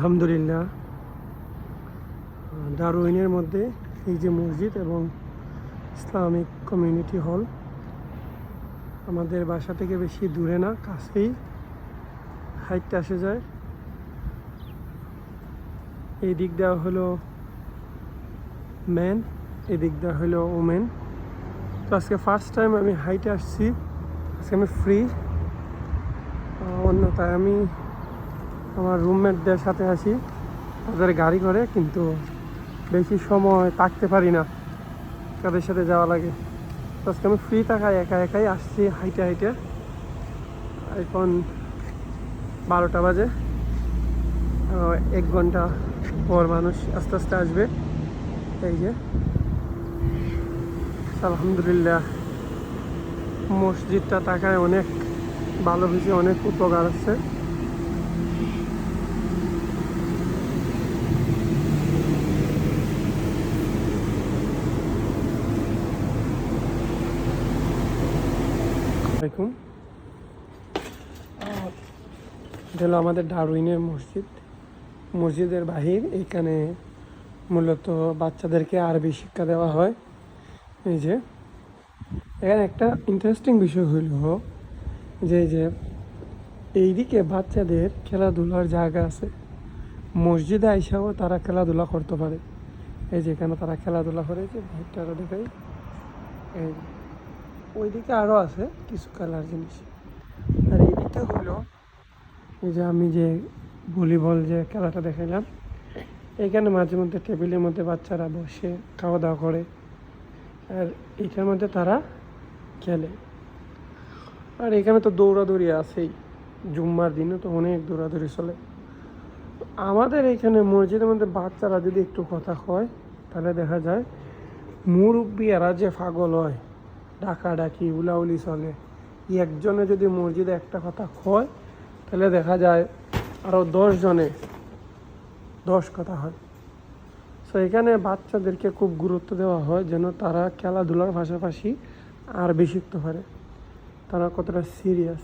আলহামদুলিল্লাহ, দারুইনের মধ্যে এই যে মসজিদ এবং ইসলামিক কমিউনিটি হল আমাদের বাসা থেকে বেশি দূরে না, কাছেই, হাইটটা আসে যায়। এই দিক দেওয়া হলো ম্যান, এই দিক দেওয়া হলো ওমেন। তো আজকে ফার্স্ট টাইম আমি হাইটে আসছি, আজকে আমি ফ্রি। অন্যথায় আমি আমার রুমমেটদের সাথে আসি, তাদের গাড়ি করে, কিন্তু বেশি সময় থাকতে পারি না, তাদের সাথে যাওয়া লাগে। তো আজকে আমি ফ্রি থাকায় একা একাই আসছি হাইটে হাইটে। এখন 12টা বাজে, 1 ঘন্টা পর মানুষ আস্তে আস্তে আসবে। এই যে আলহামদুলিল্লাহ, মসজিদটা থাকায় অনেক ভালো হয়েছে, অনেক উপকার আছে। এটা হলো আমাদের ডারউইনের মসজিদ, মসজিদের বাহির। এখানে মূলত বাচ্চাদেরকে আরবি শিক্ষা দেওয়া হয়। এই যে এখানে একটা ইন্টারেস্টিং বিষয় হইল যে এইদিকে বাচ্চাদের খেলাধুলার জায়গা আছে, মসজিদে আইসাও তারা খেলাধুলা করতে পারে। এই যে এখানে তারা খেলাধুলা করে, যে ভাইটারা দেখাই, এই ওইদিকে আরও আছে কিছু খেলার জিনিস। আর এইদিকটা হলো এই যে আমি যে ভলিবল যে খেলাটা দেখাইলাম, এখানে মাঝে মধ্যে টেবিলের মধ্যে বাচ্চারা বসে খাওয়া দাওয়া করে, আর এটার মধ্যে তারা খেলে। আর এখানে তো দৌড়াদৌড়ি আছেই, জুম্মার দিনে তো অনেক দৌড়াদৌড়ি চলে। আমাদের এখানে মসজিদের মধ্যে বাচ্চারা যদি একটু কথা কয়, তাহলে দেখা যায় মুরব্বিয়ারা যে পাগল হয়, ডাকাডাকি উলাউলি চলে। একজনে যদি মসজিদে একটা কথা কয়, তাহলে দেখা যায় আরও 10 জনে 10 কথা হয়। সো এখানে বাচ্চাদেরকে খুব গুরুত্ব দেওয়া হয়, যেন তারা খেলাধুলার পাশাপাশি আরবি শিখতে পারে, তারা কতটা সিরিয়াস।